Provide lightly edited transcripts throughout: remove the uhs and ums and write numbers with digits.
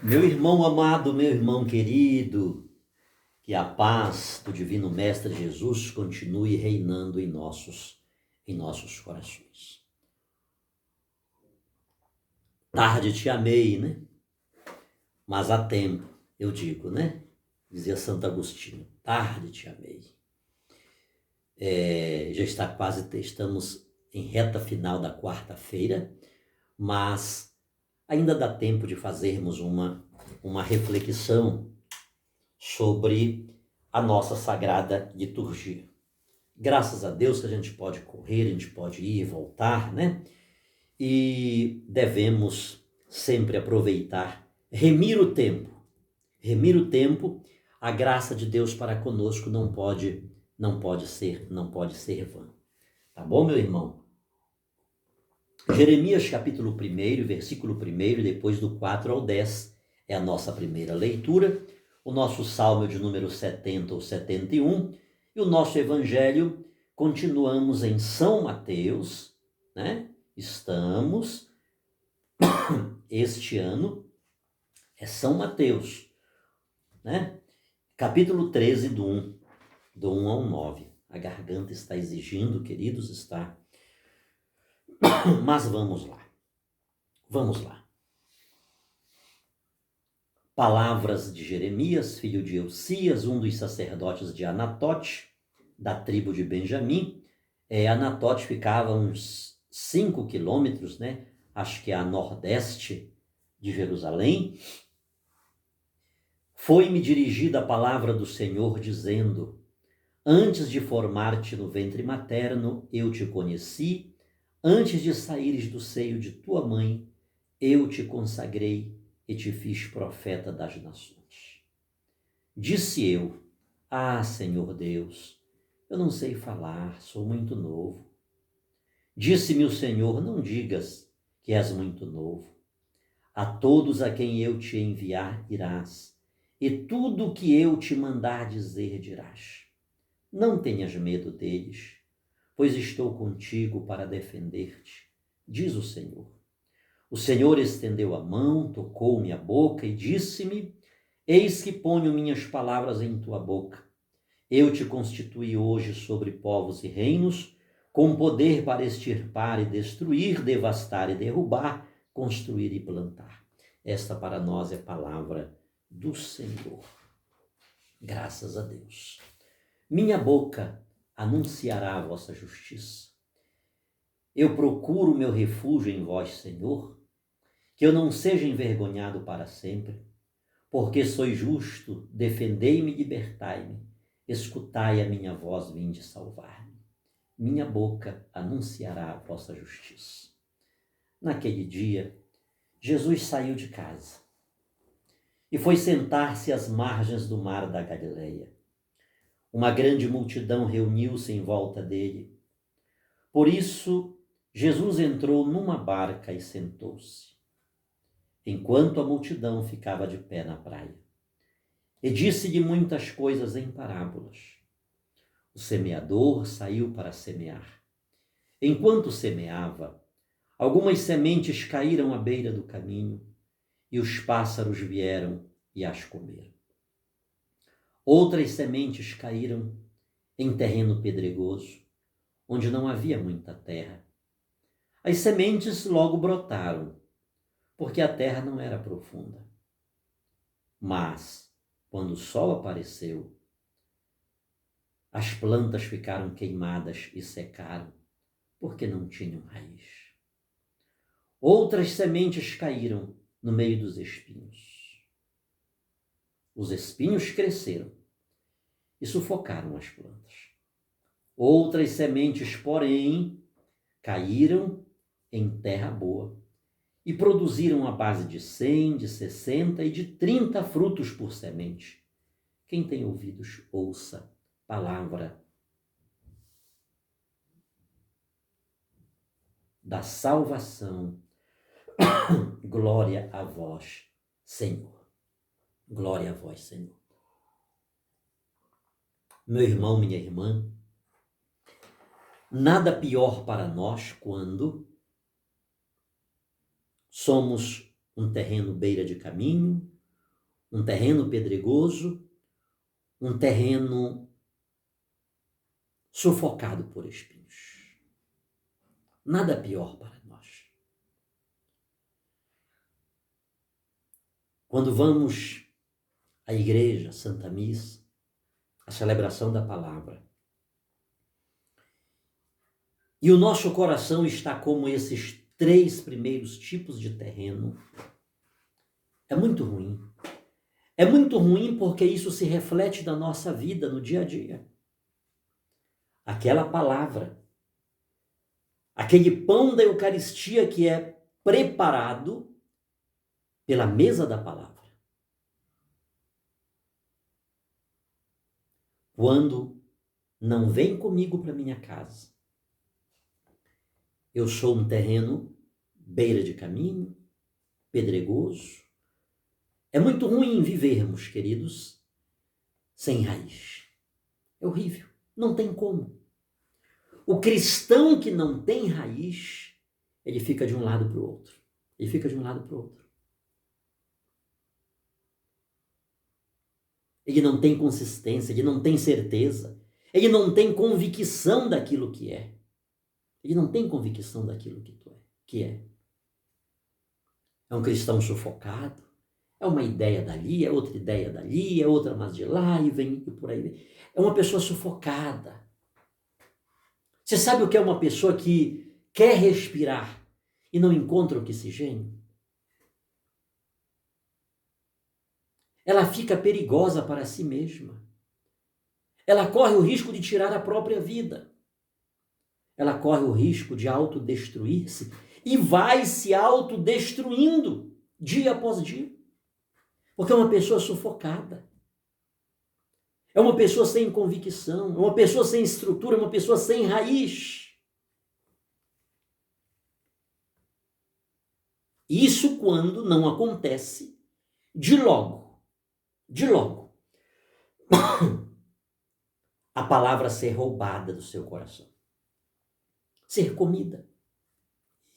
Meu irmão amado, meu irmão querido, que a paz do Divino Mestre Jesus continue reinando em nossos corações. Tarde te amei, né? Mas há tempo, eu digo, né? Dizia Santo Agostinho, tarde te amei. Já está estamos em reta final da quarta-feira, mas ainda dá tempo de fazermos uma reflexão sobre a nossa sagrada liturgia. Graças a Deus que a gente pode correr, a gente pode ir e voltar, né? E devemos sempre aproveitar, remir o tempo. Remir o tempo, a graça de Deus para conosco não pode ser vã. Tá bom, meu irmão? Jeremias capítulo 1, versículo 1, depois do 4 ao 10, é a nossa primeira leitura. O nosso salmo de número 70 ou 71, e o nosso evangelho, continuamos em São Mateus, né? Estamos, este ano, é São Mateus, né? Capítulo 13, do 1 ao 9. A garganta está exigindo, queridos, está. Mas vamos lá. Vamos lá. Palavras de Jeremias, filho de Eucias, um dos sacerdotes de Anatote, da tribo de Benjamim. Anatote ficava uns 5 quilômetros, né? Acho que é a nordeste de Jerusalém. Foi-me dirigida a palavra do Senhor, dizendo: antes de formar-te no ventre materno, eu te conheci. Antes de saíres do seio de tua mãe, eu te consagrei e te fiz profeta das nações. Disse eu: ah, Senhor Deus, eu não sei falar, sou muito novo. Disse-me o Senhor: não digas que és muito novo. A todos a quem eu te enviar irás, e tudo o que eu te mandar dizer dirás. Não tenhas medo deles, pois estou contigo para defender-te, diz o Senhor. O Senhor estendeu a mão, tocou-me a boca e disse-me: eis que ponho minhas palavras em tua boca. Eu te constituí hoje sobre povos e reinos, com poder para extirpar e destruir, devastar e derrubar, construir e plantar. Esta para nós é a palavra do Senhor. Graças a Deus. Minha boca anunciará a vossa justiça. Eu procuro meu refúgio em vós, Senhor, que eu não seja envergonhado para sempre, porque sois justo, defendei-me e libertai-me, escutai a minha voz, vinde salvar-me. Minha boca anunciará a vossa justiça. Naquele dia, Jesus saiu de casa e foi sentar-se às margens do mar da Galileia. Uma grande multidão reuniu-se em volta dele. Por isso, Jesus entrou numa barca e sentou-se, enquanto a multidão ficava de pé na praia. E disse-lhe muitas coisas em parábolas. O semeador saiu para semear. Enquanto semeava, algumas sementes caíram à beira do caminho, e os pássaros vieram e as comeram. Outras sementes caíram em terreno pedregoso, onde não havia muita terra. As sementes logo brotaram, porque a terra não era profunda. Mas, quando o sol apareceu, as plantas ficaram queimadas e secaram, porque não tinham raiz. Outras sementes caíram no meio dos espinhos. Os espinhos cresceram e sufocaram as plantas. Outras sementes, porém, caíram em terra boa e produziram a base de 100, de 60 e de 30 frutos por semente. Quem tem ouvidos, ouça. Palavra da salvação. Glória a vós, Senhor. Glória a vós, Senhor. Meu irmão, minha irmã, nada pior para nós quando somos um terreno beira de caminho, um terreno pedregoso, um terreno sufocado por espinhos. Nada pior para nós. Quando vamos à igreja, à Santa Missa, à celebração da palavra, e o nosso coração está como esses 3 primeiros tipos de terreno, é muito ruim. É muito ruim porque isso se reflete na nossa vida, no dia a dia. Aquela palavra, aquele pão da Eucaristia que é preparado pela mesa da palavra. Quando não vem comigo para minha casa, eu sou um terreno beira de caminho, pedregoso. É muito ruim vivermos, queridos, sem raiz. É horrível, não tem como. O cristão que não tem raiz, ele fica de um lado para o outro. Ele fica de um lado para o outro. Ele não tem consistência, ele não tem certeza, ele não tem convicção daquilo que é. Ele não tem convicção daquilo que é. É um cristão sufocado, é uma ideia dali, é outra ideia dali, é outra mais de lá e vem e por aí. É uma pessoa sufocada. Você sabe o que é uma pessoa que quer respirar e não encontra oxigênio? Ela fica perigosa para si mesma. Ela corre o risco de tirar a própria vida. Ela corre o risco de autodestruir-se e vai se autodestruindo dia após dia. Porque é uma pessoa sufocada. É uma pessoa sem convicção, é uma pessoa sem estrutura, é uma pessoa sem raiz. Isso quando não acontece de logo, a palavra ser roubada do seu coração. Ser comida.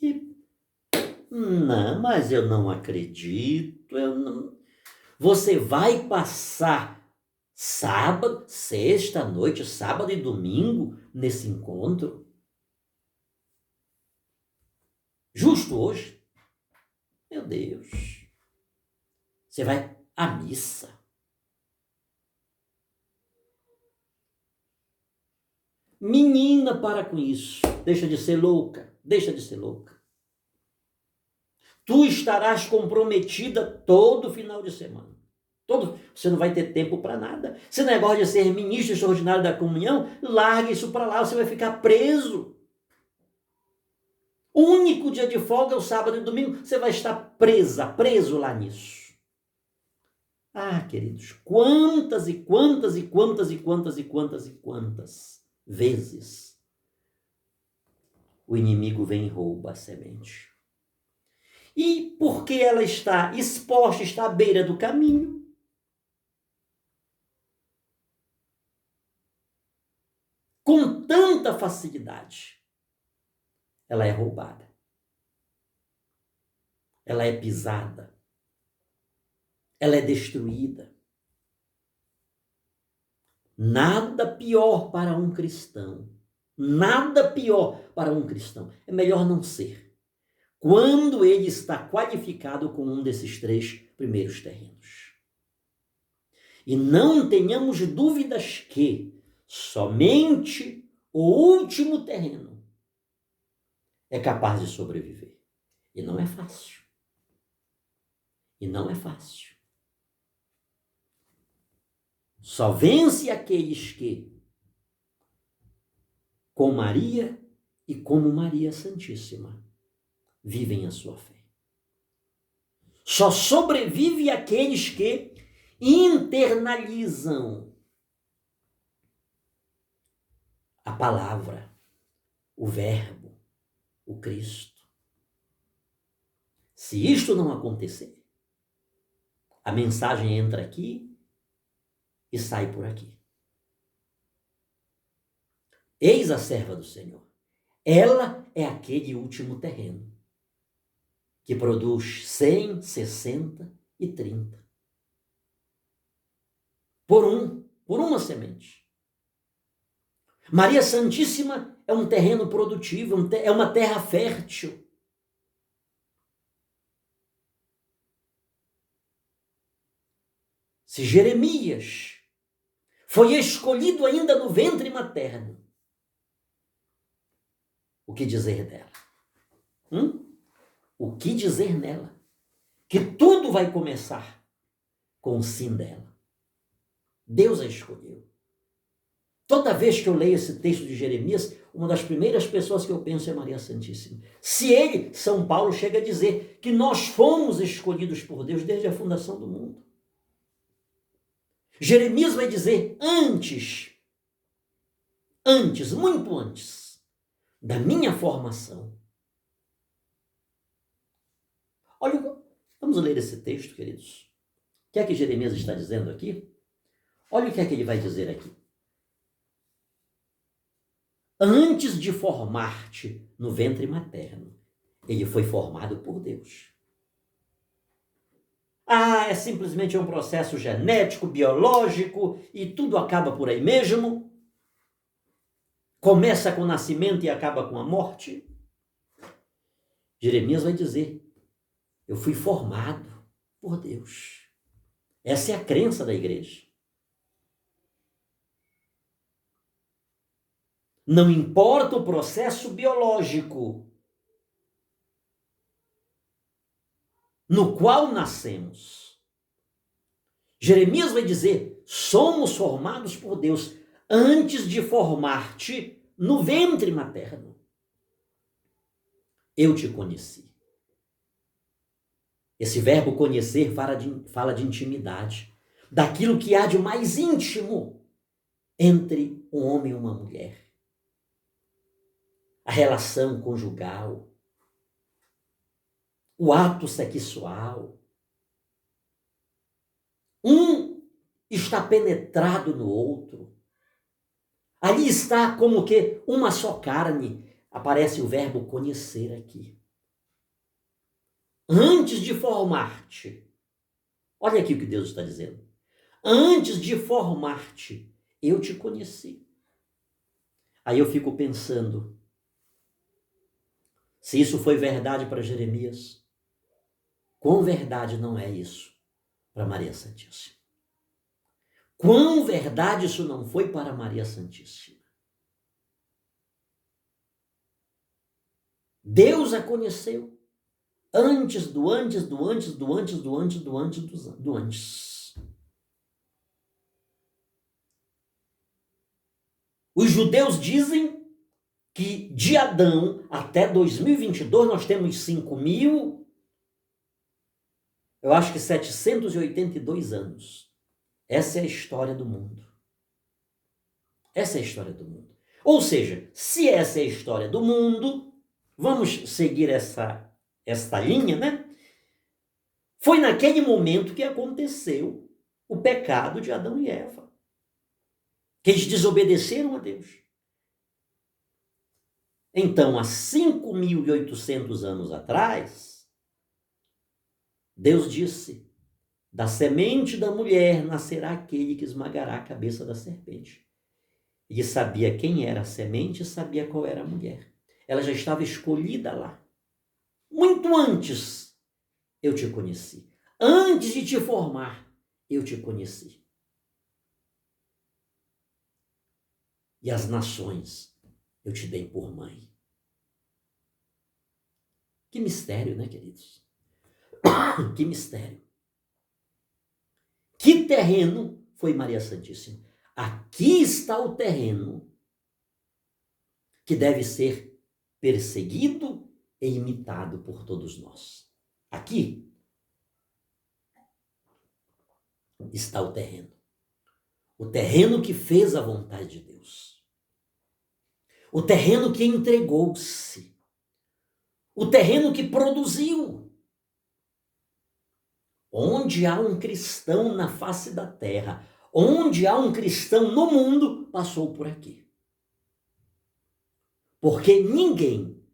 E, não, mas eu não acredito, Você vai passar sábado, sexta noite, sábado e domingo nesse encontro? Justo hoje? Meu Deus. Você vai à missa. Menina, para com isso. Deixa de ser louca. Deixa de ser louca. Tu estarás comprometida todo final de semana. Você não vai ter tempo para nada. Esse negócio de ser ministro extraordinário da comunhão, largue isso para lá, você vai ficar preso. O único dia de folga é o sábado e domingo, você vai estar preso lá nisso. Ah, queridos, quantas e quantas e quantas e quantas e quantas e quantas vezes o inimigo vem e rouba a semente. E porque ela está exposta, está à beira do caminho, com tanta facilidade, ela é roubada. Ela é pisada. Ela é destruída. Nada pior para um cristão. Nada pior para um cristão. É melhor não ser. Quando ele está qualificado com um desses 3 primeiros terrenos. E não tenhamos dúvidas que somente o último terreno é capaz de sobreviver. E não é fácil. E não é fácil. Só vence aqueles que, com Maria e como Maria Santíssima, vivem a sua fé. Só sobrevive aqueles que internalizam a palavra, o verbo, o Cristo. Se isto não acontecer, a mensagem entra aqui e sai por aqui. Eis a serva do Senhor. Ela é aquele último terreno que produz 100, 60 e 30. Por uma semente. Maria Santíssima é um terreno produtivo, é uma terra fértil. Se Jeremias foi escolhido ainda no ventre materno, o que dizer dela? O que dizer nela? Que tudo vai começar com o sim dela. Deus a escolheu. Toda vez que eu leio esse texto de Jeremias, uma das primeiras pessoas que eu penso é Maria Santíssima. Se ele, São Paulo, chega a dizer que nós fomos escolhidos por Deus desde a fundação do mundo. Jeremias vai dizer antes, muito antes da minha formação. Olha, vamos ler esse texto, queridos. O que é que Jeremias está dizendo aqui? Olha o que é que ele vai dizer aqui. Antes de formar-te no ventre materno, ele foi formado por Deus. É simplesmente um processo genético, biológico, e tudo acaba por aí mesmo? Começa com o nascimento e acaba com a morte? Jeremias vai dizer, eu fui formado por Deus. Essa é a crença da igreja. Não importa o processo biológico no qual nascemos. Jeremias vai dizer, somos formados por Deus antes de formar-te no ventre materno. Eu te conheci. Esse verbo conhecer fala de intimidade, daquilo que há de mais íntimo entre um homem e uma mulher. A relação conjugal, o ato sexual. Um está penetrado no outro. Ali está como que uma só carne. Aparece o verbo conhecer aqui. Antes de formar-te. Olha aqui o que Deus está dizendo. Antes de formar-te, eu te conheci. Aí eu fico pensando, se isso foi verdade para Jeremias, quão verdade não é isso para Maria Santíssima? Quão verdade isso não foi para Maria Santíssima? Deus a conheceu antes do antes, do antes, do antes, do antes, do antes, do antes. Os judeus dizem que de Adão até 2022 nós temos 782 anos. Essa é a história do mundo. Essa é a história do mundo. Ou seja, se essa é a história do mundo, vamos seguir esta linha, né? Foi naquele momento que aconteceu o pecado de Adão e Eva. Que eles desobedeceram a Deus. Então, há 5.800 anos atrás, Deus disse, da semente da mulher nascerá aquele que esmagará a cabeça da serpente. Ele sabia quem era a semente e sabia qual era a mulher. Ela já estava escolhida lá. Muito antes eu te conheci. Antes de te formar, eu te conheci. E as nações eu te dei por mãe. Que mistério, né, queridos? Que mistério. Que terreno foi Maria Santíssima? Aqui está o terreno que deve ser perseguido e imitado por todos nós. Aqui está o terreno. O terreno que fez a vontade de Deus. O terreno que entregou-se. O terreno que produziu. Onde há um cristão na face da terra, onde há um cristão no mundo, passou por aqui. Porque ninguém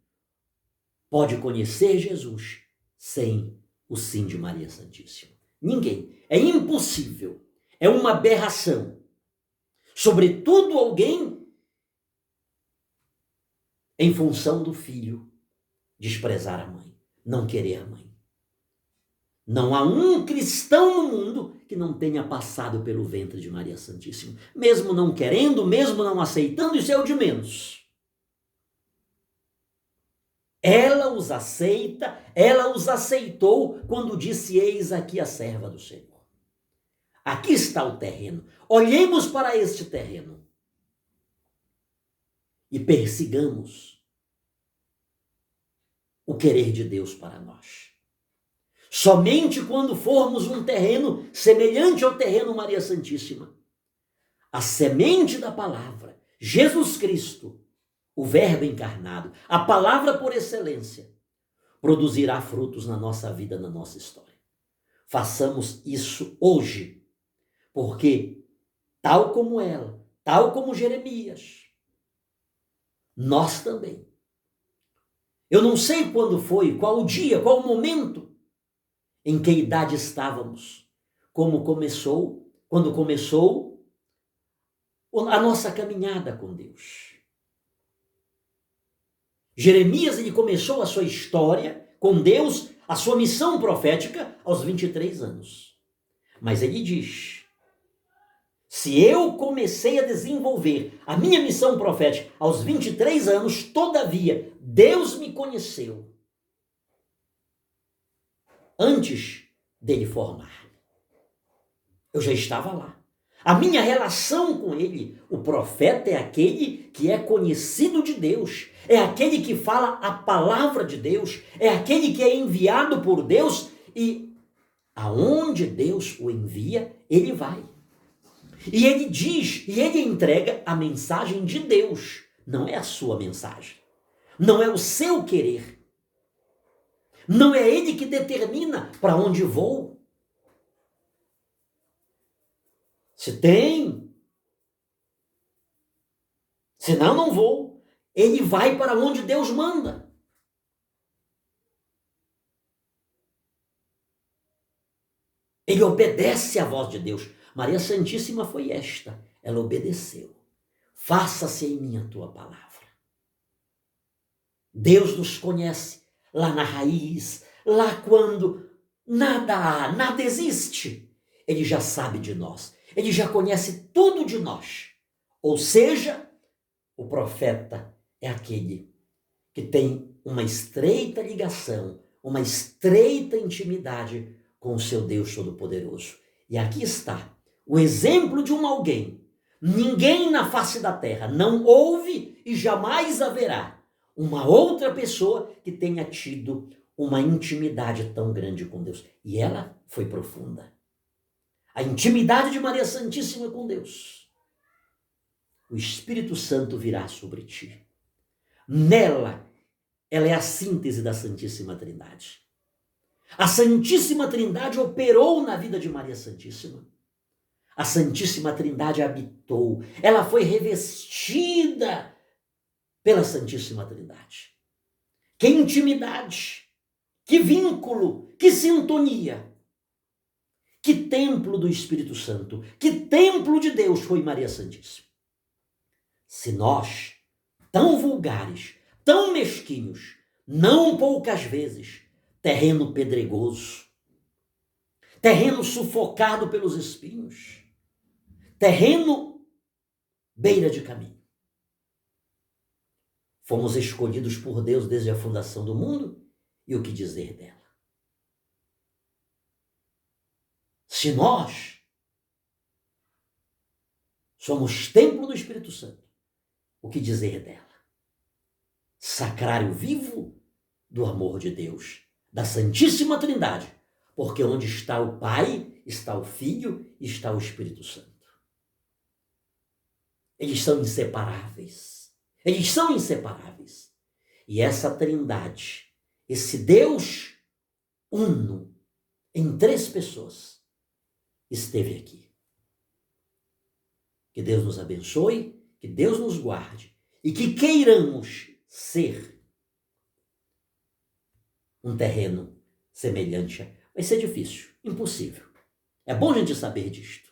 pode conhecer Jesus sem o sim de Maria Santíssima. Ninguém. É impossível. É uma aberração. Sobretudo alguém em função do filho desprezar a mãe, não querer a mãe. Não há um cristão no mundo que não tenha passado pelo ventre de Maria Santíssima. Mesmo não querendo, mesmo não aceitando, isso é o de menos. Ela os aceita, ela os aceitou quando disse: eis aqui a serva do Senhor. Aqui está o terreno. Olhemos para este terreno e persigamos o querer de Deus para nós. Somente quando formos um terreno semelhante ao terreno Maria Santíssima, a semente da palavra, Jesus Cristo, o Verbo encarnado, a palavra por excelência, produzirá frutos na nossa vida, na nossa história. Façamos isso hoje, porque tal como ela, tal como Jeremias, nós também. Eu não sei quando foi, qual o dia, qual o momento, em que idade estávamos, quando começou a nossa caminhada com Deus. Jeremias, ele começou a sua história com Deus, a sua missão profética aos 23 anos. Mas ele diz: se eu comecei a desenvolver a minha missão profética aos 23 anos, todavia, Deus me conheceu antes dele formar. Eu já estava lá. A minha relação com ele, o profeta é aquele que é conhecido de Deus, é aquele que fala a palavra de Deus, é aquele que é enviado por Deus e aonde Deus o envia, ele vai. E ele diz, e ele entrega a mensagem de Deus, não é a sua mensagem, não é o seu querer, não é ele que determina para onde vou. Se tem, senão não vou. Ele vai para onde Deus manda. Ele obedece à voz de Deus. Maria Santíssima foi esta. Ela obedeceu. Faça-se em mim a tua palavra. Deus nos conhece lá na raiz, lá quando nada há, nada existe. Ele já sabe de nós. Ele já conhece tudo de nós. Ou seja, o profeta é aquele que tem uma estreita ligação, uma estreita intimidade com o seu Deus Todo-Poderoso. E aqui está o exemplo de alguém. Ninguém na face da terra, não houve e jamais haverá uma outra pessoa que tenha tido uma intimidade tão grande com Deus. E ela foi profunda. A intimidade de Maria Santíssima com Deus. O Espírito Santo virá sobre ti. Nela, ela é a síntese da Santíssima Trindade. A Santíssima Trindade operou na vida de Maria Santíssima. A Santíssima Trindade habitou. Ela foi revestida pela Santíssima Trindade. Que intimidade, que vínculo, que sintonia. Que templo do Espírito Santo, que templo de Deus foi Maria Santíssima. Se nós, tão vulgares, tão mesquinhos, não poucas vezes, terreno pedregoso, terreno sufocado pelos espinhos, terreno beira de caminho, fomos escolhidos por Deus desde a fundação do mundo, e o que dizer dela? Se nós somos templo do Espírito Santo, o que dizer dela? Sacrário vivo do amor de Deus, da Santíssima Trindade, porque onde está o Pai, está o Filho e está o Espírito Santo. Eles são inseparáveis. Eles são inseparáveis. E essa Trindade, esse Deus uno em 3 pessoas, esteve aqui. Que Deus nos abençoe, que Deus nos guarde e que queiramos ser um terreno semelhante. Vai ser difícil, impossível. É bom a gente saber disto.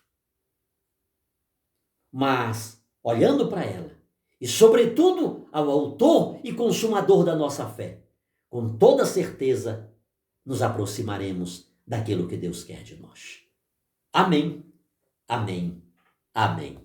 Mas, olhando para ela, e sobretudo ao autor e consumador da nossa fé, com toda certeza nos aproximaremos daquilo que Deus quer de nós. Amém, amém, amém.